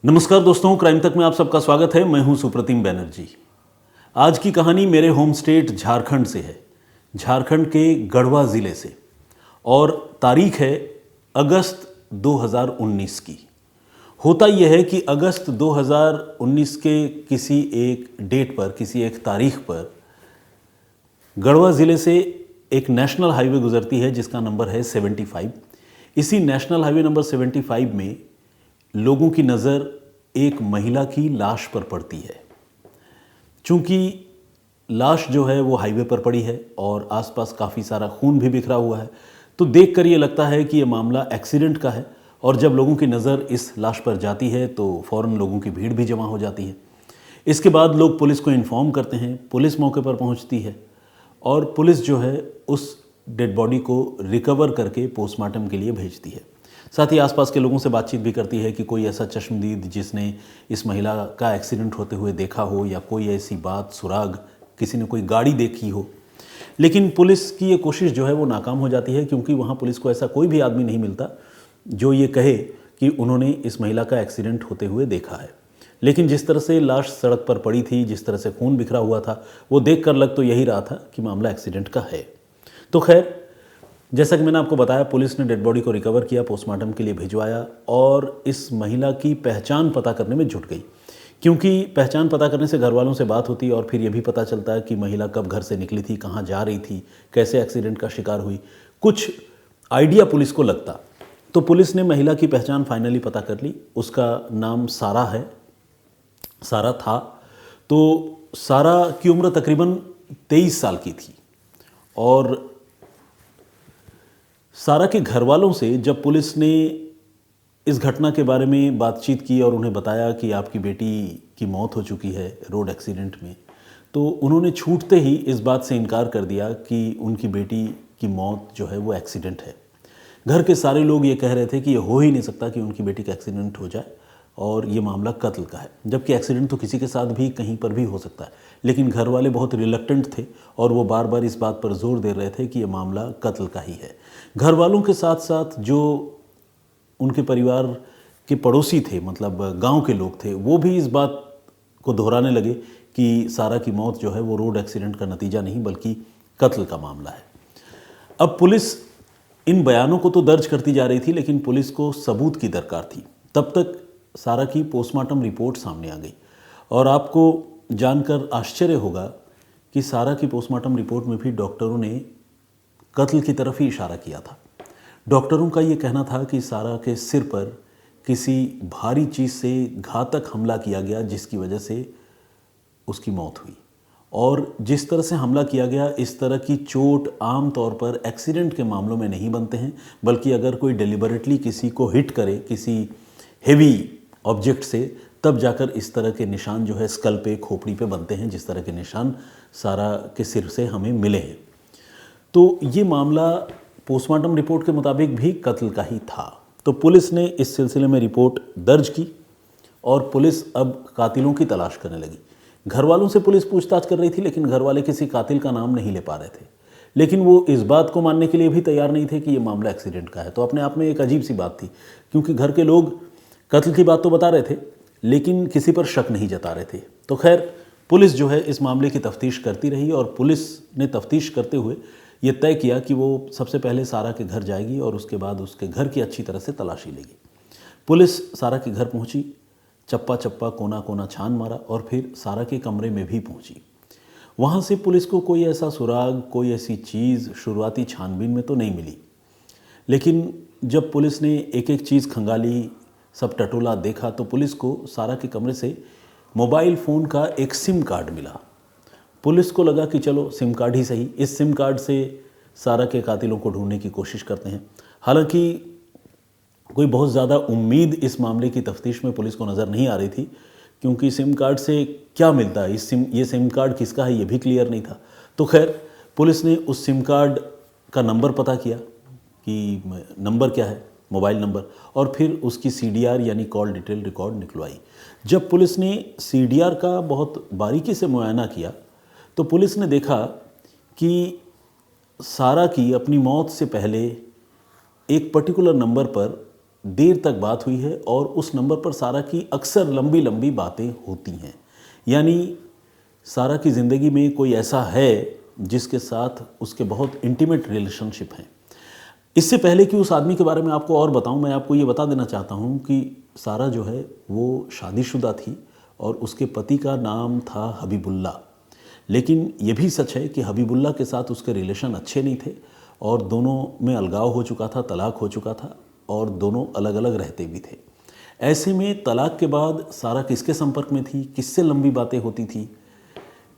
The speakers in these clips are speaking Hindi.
नमस्कार दोस्तों, क्राइम तक में आप सबका स्वागत है। मैं हूं सुप्रतिम बैनर्जी। आज की कहानी मेरे होम स्टेट झारखंड से है, झारखंड के गढ़वा ज़िले से, और तारीख है अगस्त 2019 की। होता यह है कि अगस्त 2019 के किसी एक डेट पर, किसी एक तारीख पर गढ़वा ज़िले से एक नेशनल हाईवे गुजरती है जिसका नंबर है 75। इसी नेशनल हाईवे नंबर 75 में लोगों की नज़र एक महिला की लाश पर पड़ती है। चूंकि लाश जो है वो हाईवे पर पड़ी है और आसपास काफ़ी सारा खून भी बिखरा हुआ है, तो देखकर ये लगता है कि ये मामला एक्सीडेंट का है। और जब लोगों की नज़र इस लाश पर जाती है तो फ़ौरन लोगों की भीड़ भी जमा हो जाती है। इसके बाद लोग पुलिस को इन्फॉर्म करते हैं, पुलिस मौके पर पहुंचती है और पुलिस जो है उस डेड बॉडी को रिकवर करके पोस्टमार्टम के लिए भेजती है। साथ ही आसपास के लोगों से बातचीत भी करती है कि कोई ऐसा चश्मदीद जिसने इस महिला का एक्सीडेंट होते हुए देखा हो, या कोई ऐसी बात सुराग, किसी ने कोई गाड़ी देखी हो। लेकिन पुलिस की ये कोशिश जो है वो नाकाम हो जाती है, क्योंकि वहाँ पुलिस को ऐसा कोई भी आदमी नहीं मिलता जो ये कहे कि उन्होंने इस महिला का एक्सीडेंट होते हुए देखा है। लेकिन जिस तरह से लाश सड़क पर पड़ी थी, जिस तरह से खून बिखरा हुआ था, वो देख कर लग तो यही रहा था कि मामला एक्सीडेंट का है। तो खैर, जैसा कि मैंने आपको बताया, पुलिस ने डेड बॉडी को रिकवर किया, पोस्टमार्टम के लिए भिजवाया और इस महिला की पहचान पता करने में जुट गई। क्योंकि पहचान पता करने से घर वालों से बात होती और फिर ये भी पता चलता है कि महिला कब घर से निकली थी, कहाँ जा रही थी, कैसे एक्सीडेंट का शिकार हुई, कुछ आइडिया पुलिस को लगता। तो पुलिस ने महिला की पहचान फाइनली पता कर ली। उसका नाम सारा है, सारा था। तो सारा की उम्र तकरीबन 23 साल की थी। और सारा के घर वालों से जब पुलिस ने इस घटना के बारे में बातचीत की और उन्हें बताया कि आपकी बेटी की मौत हो चुकी है रोड एक्सीडेंट में, तो उन्होंने छूटते ही इस बात से इनकार कर दिया कि उनकी बेटी की मौत जो है वो एक्सीडेंट है। घर के सारे लोग ये कह रहे थे कि ये हो ही नहीं सकता कि उनकी बेटी का एक्सीडेंट हो जाए और ये मामला कत्ल का है, जबकि एक्सीडेंट तो किसी के साथ भी कहीं पर भी हो सकता है। लेकिन घर वाले बहुत रिलक्टेंट थे और वो बार बार इस बात पर जोर दे रहे थे कि ये मामला कत्ल का ही है। घर वालों के साथ साथ जो उनके परिवार के पड़ोसी थे, मतलब गांव के लोग थे, वो भी इस बात को दोहराने लगे कि सारा की मौत जो है वो रोड एक्सीडेंट का नतीजा नहीं बल्कि कत्ल का मामला है। अब पुलिस इन बयानों को तो दर्ज करती जा रही थी, लेकिन पुलिस को सबूत की दरकार थी। तब तक सारा की पोस्टमार्टम रिपोर्ट सामने आ गई और आपको जानकर आश्चर्य होगा कि सारा की पोस्टमार्टम रिपोर्ट में भी डॉक्टरों ने कत्ल की तरफ ही इशारा किया था। डॉक्टरों का ये कहना था कि सारा के सिर पर किसी भारी चीज़ से घातक हमला किया गया, जिसकी वजह से उसकी मौत हुई। और जिस तरह से हमला किया गया, इस तरह की चोट आम तौर पर एक्सीडेंट के मामलों में नहीं बनते हैं, बल्कि अगर कोई डेलिबरेटली किसी को हिट करे किसी हेवी ऑब्जेक्ट से, तब जाकर इस तरह के निशान जो है स्कल पे, खोपड़ी पे बनते हैं, जिस तरह के निशान सारा के सिर से हमें मिले हैं। तो ये मामला पोस्टमार्टम रिपोर्ट के मुताबिक भी कत्ल का ही था। तो पुलिस ने इस सिलसिले में रिपोर्ट दर्ज की और पुलिस अब कातिलों की तलाश करने लगी। घर वालों से पुलिस पूछताछ कर रही थी, लेकिन घर वाले किसी कातिल का नाम नहीं ले पा रहे थे। लेकिन वो इस बात को मानने के लिए भी तैयार नहीं थे कि ये मामला एक्सीडेंट का है। तो अपने आप में एक अजीब सी बात थी, क्योंकि घर के लोग कत्ल की बात तो बता रहे थे लेकिन किसी पर शक नहीं जता रहे थे। तो खैर, पुलिस जो है इस मामले की तफ्तीश करती रही और पुलिस ने तफ्तीश करते हुए ये तय किया कि वो सबसे पहले सारा के घर जाएगी और उसके बाद उसके घर की अच्छी तरह से तलाशी लेगी। पुलिस सारा के घर पहुंची, चप्पा चप्पा, कोना कोना छान मारा और फिर सारा के कमरे में भी पहुंची। वहाँ से पुलिस को कोई ऐसा सुराग, कोई ऐसी चीज़ शुरुआती छानबीन में तो नहीं मिली। लेकिन जब पुलिस ने एक एक चीज़ खंगाली, सब टटोला देखा, तो पुलिस को सारा के कमरे से मोबाइल फ़ोन का एक सिम कार्ड मिला। पुलिस को लगा कि चलो सिम कार्ड ही सही, इस सिम कार्ड से सारा के कातिलों को ढूंढने की कोशिश करते हैं। हालांकि कोई बहुत ज़्यादा उम्मीद इस मामले की तफ्तीश में पुलिस को नज़र नहीं आ रही थी, क्योंकि सिम कार्ड से क्या मिलता है, ये सिम कार्ड किसका है ये भी क्लियर नहीं था। तो खैर, पुलिस ने उस सिम कार्ड का नंबर पता किया कि नंबर क्या है, मोबाइल नंबर, और फिर उसकी CDR यानी कॉल डिटेल रिकॉर्ड निकलवाई। जब पुलिस ने CDR का बहुत बारीकी से मुआयना किया तो पुलिस ने देखा कि सारा की अपनी मौत से पहले एक पर्टिकुलर नंबर पर देर तक बात हुई है और उस नंबर पर सारा की अक्सर लंबी लंबी बातें होती हैं। यानी सारा की ज़िंदगी में कोई ऐसा है जिसके साथ उसके बहुत इंटीमेट रिलेशनशिप हैं। इससे पहले कि उस आदमी के बारे में आपको और बताऊं, मैं आपको ये बता देना चाहता हूं कि सारा जो है वो शादीशुदा थी और उसके पति का नाम था हबीबुल्ला। लेकिन ये भी सच है कि हबीबुल्ला के साथ उसके रिलेशन अच्छे नहीं थे और दोनों में अलगाव हो चुका था, तलाक हो चुका था और दोनों अलग अलग रहते भी थे। ऐसे में तलाक के बाद सारा किसके संपर्क में थी, किससे लंबी बातें होती थी?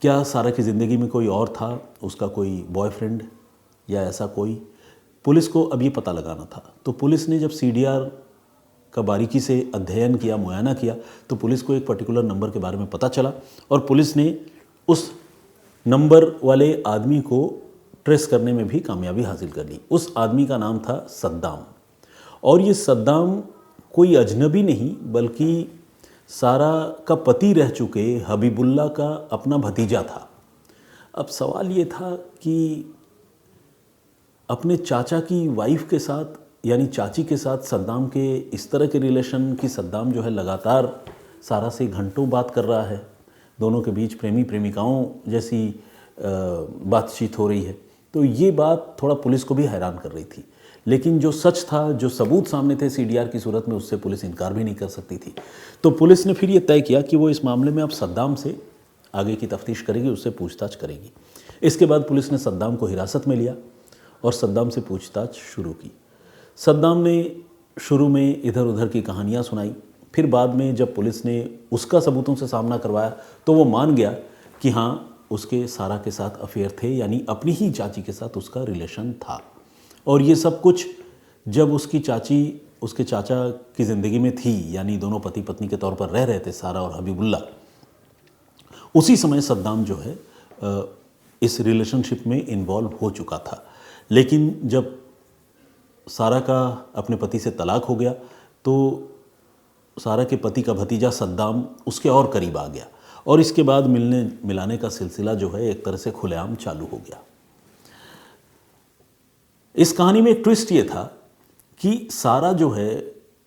क्या सारा की ज़िंदगी में कोई और था, उसका कोई बॉयफ्रेंड या ऐसा कोई? पुलिस को अब ये पता लगाना था। तो पुलिस ने जब CDR का बारीकी से अध्ययन किया, मुआयना किया, तो पुलिस को एक पर्टिकुलर नंबर के बारे में पता चला और पुलिस ने उस नंबर वाले आदमी को ट्रेस करने में भी कामयाबी हासिल कर ली। उस आदमी का नाम था सद्दाम और ये सद्दाम कोई अजनबी नहीं बल्कि सारा का पति रह चुके हबीबुल्ला का अपना भतीजा था। अब सवाल ये था कि अपने चाचा की वाइफ के साथ यानी चाची के साथ सद्दाम के इस तरह के रिलेशन कि सद्दाम जो है लगातार सारा से घंटों बात कर रहा है, दोनों के बीच प्रेमी प्रेमिकाओं जैसी बातचीत हो रही है। तो ये बात थोड़ा पुलिस को भी हैरान कर रही थी। लेकिन जो सच था, जो सबूत सामने थे CDR की सूरत में, उससे पुलिस इनकार भी नहीं कर सकती थी। तो पुलिस ने फिर ये तय किया कि वो इस मामले में अब सद्दाम से आगे की तफ्तीश करेगी, उससे पूछताछ करेगी। इसके बाद पुलिस ने सद्दाम को हिरासत में लिया और सद्दाम से पूछताछ शुरू की। सद्दाम ने शुरू में इधर उधर की कहानियाँ सुनाई, फिर बाद में जब पुलिस ने उसका सबूतों से सामना करवाया तो वो मान गया कि हाँ, उसके सारा के साथ अफेयर थे, यानी अपनी ही चाची के साथ उसका रिलेशन था। और ये सब कुछ जब उसकी चाची उसके चाचा की ज़िंदगी में थी, यानी दोनों पति पत्नी के तौर पर रह रहे थे सारा और हबीबुल्ला, उसी समय सद्दाम जो है इस रिलेशनशिप में इन्वॉल्व हो चुका था। लेकिन जब सारा का अपने पति से तलाक हो गया तो सारा के पति का भतीजा सद्दाम उसके और करीब आ गया और इसके बाद मिलने मिलाने का सिलसिला जो है एक तरह से खुलेआम चालू हो गया। इस कहानी में एक ट्विस्ट ये था कि सारा जो है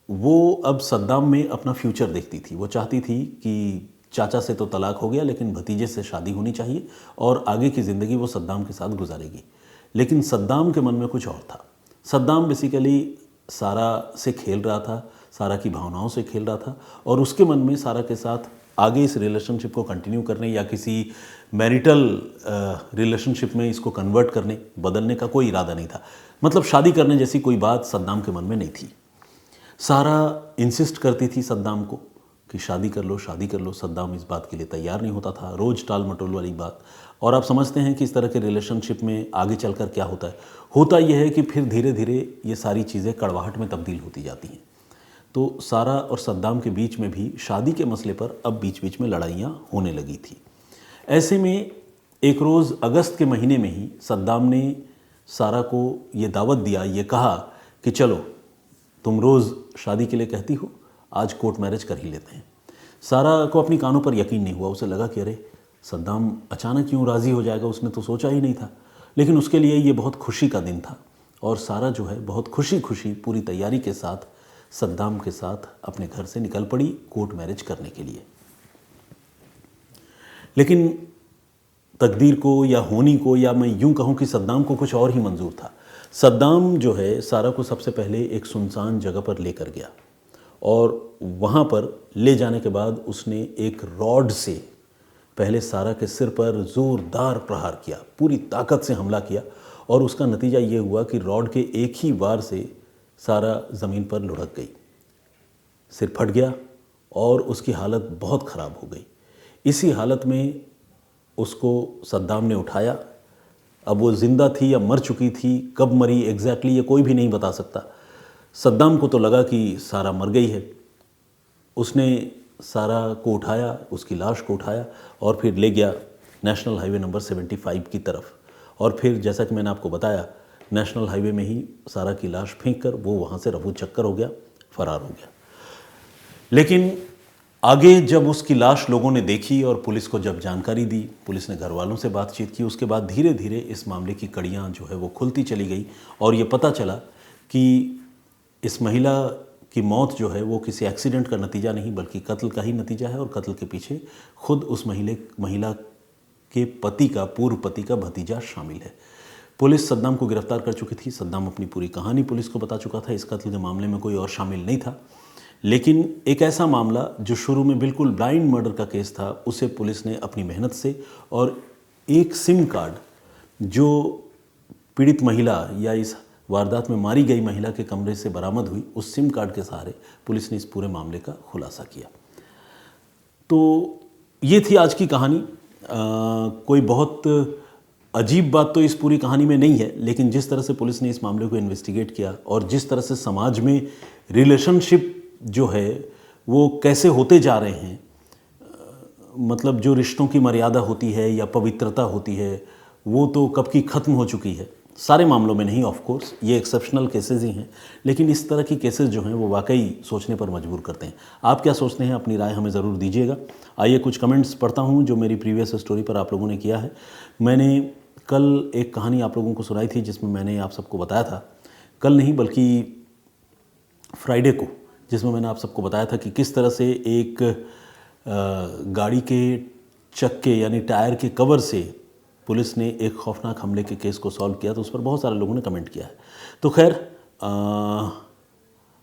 वो अब सद्दाम में अपना फ्यूचर देखती थी। वो चाहती थी कि चाचा से तो तलाक हो गया लेकिन भतीजे से शादी होनी चाहिए और आगे की ज़िंदगी वो सद्दाम के साथ गुजारेगी। लेकिन सद्दाम के मन में कुछ और था। सद्दाम बेसिकली सारा से खेल रहा था, सारा की भावनाओं से खेल रहा था और उसके मन में सारा के साथ आगे इस रिलेशनशिप को कंटिन्यू करने या किसी मैरिटल रिलेशनशिप में इसको कन्वर्ट करने, बदलने का कोई इरादा नहीं था। मतलब शादी करने जैसी कोई बात सद्दाम के मन में नहीं थी। सारा इंसिस्ट करती थी सद्दाम को कि शादी कर लो, शादी कर लो। सद्दाम इस बात के लिए तैयार नहीं होता था, रोज़ टाल मटोल वाली बात। और आप समझते हैं कि इस तरह के रिलेशनशिप में आगे चलकर क्या होता है। होता यह है कि फिर धीरे धीरे ये सारी चीज़ें कड़वाहट में तब्दील होती जाती हैं। तो सारा और सद्दाम के बीच में भी शादी के मसले पर अब बीच बीच में लड़ाइयाँ होने लगी थी। ऐसे में एक रोज़ अगस्त के महीने में ही सद्दाम ने सारा को ये दावत दिया, ये कहा कि चलो तुम रोज़ शादी के लिए कहती हो, आज कोर्ट मैरिज कर ही लेते हैं। सारा को अपनी कानों पर यकीन नहीं हुआ। उसे लगा कि अरे सद्दाम अचानक क्यों राज़ी हो जाएगा, उसने तो सोचा ही नहीं था। लेकिन उसके लिए ये बहुत खुशी का दिन था और सारा जो है बहुत खुशी खुशी पूरी तैयारी के साथ सद्दाम के साथ अपने घर से निकल पड़ी कोर्ट मैरिज करने के लिए। लेकिन तकदीर को या होनी को, या मैं यूं कहूं कि सद्दाम को कुछ और ही मंजूर था। सद्दाम जो है सारा को सबसे पहले एक सुनसान जगह पर लेकर गया और वहाँ पर ले जाने के बाद उसने एक रॉड से पहले सारा के सिर पर ज़ोरदार प्रहार किया, पूरी ताकत से हमला किया और उसका नतीजा ये हुआ कि रॉड के एक ही वार से सारा ज़मीन पर लुढ़क गई, सिर फट गया और उसकी हालत बहुत ख़राब हो गई। इसी हालत में उसको सद्दाम ने उठाया। अब वो ज़िंदा थी या मर चुकी थी, कब मरी एग्जैक्टली ये कोई भी नहीं बता सकता। सद्दाम को तो लगा कि सारा मर गई है। उसने सारा को उठाया, उसकी लाश को उठाया और फिर ले गया नेशनल हाईवे नंबर 75 की तरफ। और फिर जैसा कि मैंने आपको बताया, नेशनल हाईवे में ही सारा की लाश फेंक कर वो वहाँ से रफू चक्कर हो गया, फरार हो गया। लेकिन आगे जब उसकी लाश लोगों ने देखी और पुलिस को जब जानकारी दी, पुलिस ने घर वालों से बातचीत की, उसके बाद धीरे धीरे इस मामले की कड़ियाँ जो है वो खुलती चली गई और ये पता चला कि इस महिला कि मौत जो है वो किसी एक्सीडेंट का नतीजा नहीं बल्कि कत्ल का ही नतीजा है और कत्ल के पीछे खुद उस महिला के पति का, पूर्व पति का भतीजा शामिल है। पुलिस सद्दाम को गिरफ्तार कर चुकी थी। सद्दाम अपनी पूरी कहानी पुलिस को बता चुका था। इस कत्ल के मामले में कोई और शामिल नहीं था, लेकिन एक ऐसा मामला जो शुरू में बिल्कुल ब्लाइंड मर्डर का केस था, उसे पुलिस ने अपनी मेहनत से और एक सिम कार्ड जो पीड़ित महिला या इस वारदात में मारी गई महिला के कमरे से बरामद हुई, उस सिम कार्ड के सहारे पुलिस ने इस पूरे मामले का खुलासा किया। तो ये थी आज की कहानी। कोई बहुत अजीब बात तो इस पूरी कहानी में नहीं है, लेकिन जिस तरह से पुलिस ने इस मामले को इन्वेस्टिगेट किया और जिस तरह से समाज में रिलेशनशिप जो है वो कैसे होते जा रहे हैं, मतलब जो रिश्तों की मर्यादा होती है या पवित्रता होती है वो तो कब की ख़त्म हो चुकी है। सारे मामलों में नहीं, ऑफ कोर्स ये एक्सेप्शनल केसेस ही हैं, लेकिन इस तरह की केसेस जो हैं वो वाकई सोचने पर मजबूर करते हैं। आप क्या सोचते हैं, अपनी राय हमें ज़रूर दीजिएगा। आइए कुछ कमेंट्स पढ़ता हूँ जो मेरी प्रीवियस स्टोरी पर आप लोगों ने किया है। मैंने कल एक कहानी आप लोगों को सुनाई थी जिसमें मैंने आप सबको बताया था, कल नहीं बल्कि फ्राइडे को, जिसमें मैंने आप सबको बताया था कि किस तरह से एक गाड़ी के चक्के यानी टायर के कवर से पुलिस ने एक खौफनाक हमले के केस को सॉल्व किया। तो उस पर बहुत सारे लोगों ने कमेंट किया है। तो खैर,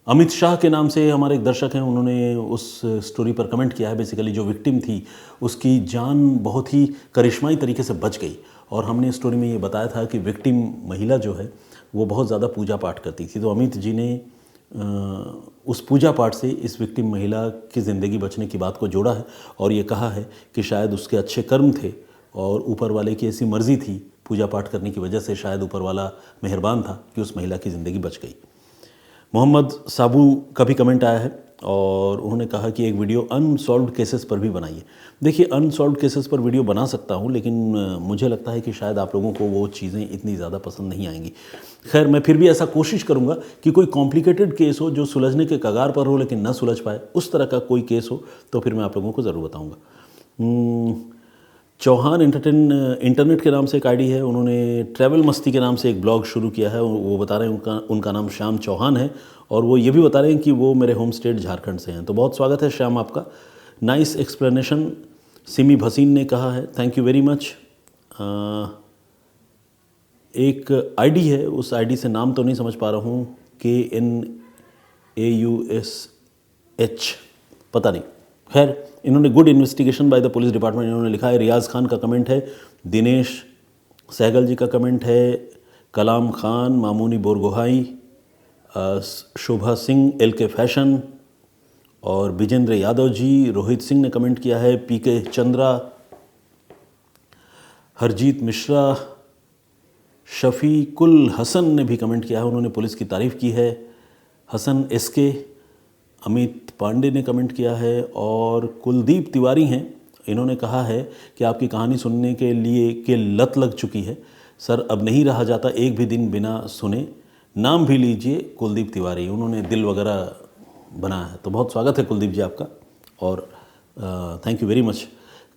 अमित शाह के नाम से हमारे एक दर्शक हैं, उन्होंने उस स्टोरी पर कमेंट किया है। बेसिकली जो विक्टिम थी उसकी जान बहुत ही करिश्माई तरीके से बच गई, और हमने स्टोरी में ये बताया था कि विक्टिम महिला जो है वो बहुत ज़्यादा पूजा पाठ करती थी। तो अमित जी ने उस पूजा पाठ से इस विक्टिम महिला की ज़िंदगी बचने की बात को जोड़ा है और ये कहा है कि शायद उसके अच्छे कर्म थे और ऊपर वाले की ऐसी मर्ज़ी थी, पूजा पाठ करने की वजह से शायद ऊपर वाला मेहरबान था कि उस महिला की ज़िंदगी बच गई। मोहम्मद साबू का भी कमेंट आया है और उन्होंने कहा कि एक वीडियो अनसॉल्व्ड केसेस पर भी बनाइए। देखिए, अनसॉल्व्ड केसेस पर वीडियो बना सकता हूं, लेकिन मुझे लगता है कि शायद आप लोगों को वो चीज़ें इतनी ज़्यादा पसंद नहीं आएंगी। खैर, मैं फिर भी ऐसा कोशिश करूंगा कि कोई कॉम्प्लिकेटेड केस हो जो सुलझने के कगार पर हो लेकिन न सुलझ पाए, उस तरह का कोई केस हो तो फिर मैं आप लोगों को ज़रूर बताऊँगा। चौहान इंटरनेट के नाम से एक आईडी है, उन्होंने ट्रैवल मस्ती के नाम से एक ब्लॉग शुरू किया है। वो बता रहे हैं उनका नाम श्याम चौहान है और वो ये भी बता रहे हैं कि वो मेरे होम स्टेट झारखंड से हैं। तो बहुत स्वागत है श्याम आपका। नाइस एक्सप्लेनेशन सिमी भसीन ने कहा है, थैंक यू वेरी मच। एक आईडी है, उस आईडी से नाम तो नहीं समझ पा रहा हूँ, KNAUSH, पता नहीं। खैर, इन्होंने good investigation by the police department इन्होंने लिखा है। रियाज खान का कमेंट है, दिनेश सहगल जी का कमेंट है, कलाम खान, मामूनी बोरगोहाई, शोभा सिंह LK फैशन और विजेंद्र यादव जी, रोहित सिंह ने कमेंट किया है, PK चंद्रा, हरजीत मिश्रा, शफीकुल हसन ने भी कमेंट किया है, उन्होंने पुलिस की तारीफ़ की है। हसन SK, अमित पांडे ने कमेंट किया है और कुलदीप तिवारी हैं, इन्होंने कहा है कि आपकी कहानी सुनने के लिए के लत लग चुकी है सर, अब नहीं रहा जाता एक भी दिन बिना सुने, नाम भी लीजिए कुलदीप तिवारी। उन्होंने दिल वगैरह बनाया है। तो बहुत स्वागत है कुलदीप जी आपका और थैंक यू वेरी मच।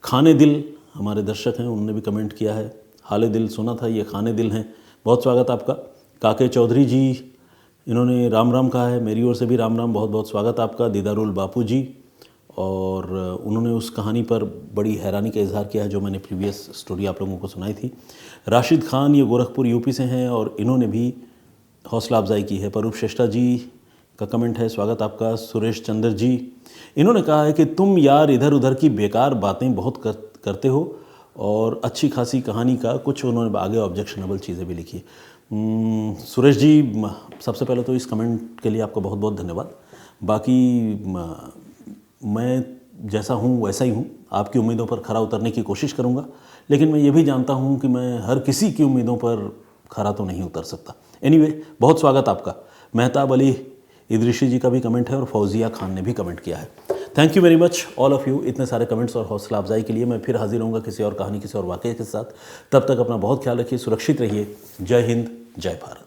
खाने दिल हमारे दर्शक हैं, उन्होंने भी कमेंट किया है। हाले दिल सुना था, ये खाने दिल हैं, बहुत स्वागत आपका। काके चौधरी जी, इन्होंने राम राम कहा है, मेरी ओर से भी राम राम, बहुत बहुत स्वागत आपका। दीदारुल बापू जी, और उन्होंने उस कहानी पर बड़ी हैरानी का इजहार किया है जो मैंने प्रीवियस स्टोरी आप लोगों को सुनाई थी। राशिद खान, ये गोरखपुर UP से हैं और इन्होंने भी हौसला अफजाई की है। परूप श्रेष्ठा जी का कमेंट है, स्वागत आपका। सुरेश चंद्र जी, इन्होंने कहा है कि तुम यार इधर उधर की बेकार बातें बहुत करते हो और अच्छी खासी कहानी का कुछ, उन्होंने आगे ऑब्जेक्शनेबल चीज़ें भी लिखी। सुरेश जी, सबसे पहले तो इस कमेंट के लिए आपका बहुत बहुत धन्यवाद। बाकी मैं जैसा हूँ वैसा ही हूँ, आपकी उम्मीदों पर खरा उतरने की कोशिश करूँगा, लेकिन मैं ये भी जानता हूँ कि मैं हर किसी की उम्मीदों पर खरा तो नहीं उतर सकता। एनीवे, बहुत स्वागत आपका। मेहताब अली इदरीशी जी का भी कमेंट है और फौजिया खान ने भी कमेंट किया है। Thank you very much all of you, इतने सारे कमेंट्स और हौसला अफजाई के लिए। मैं फिर हाजिर होऊंगा किसी और कहानी, किसी और वाक़ये के साथ। तब तक अपना बहुत ख्याल रखिए, सुरक्षित रहिए। जय हिंद, जय भारत।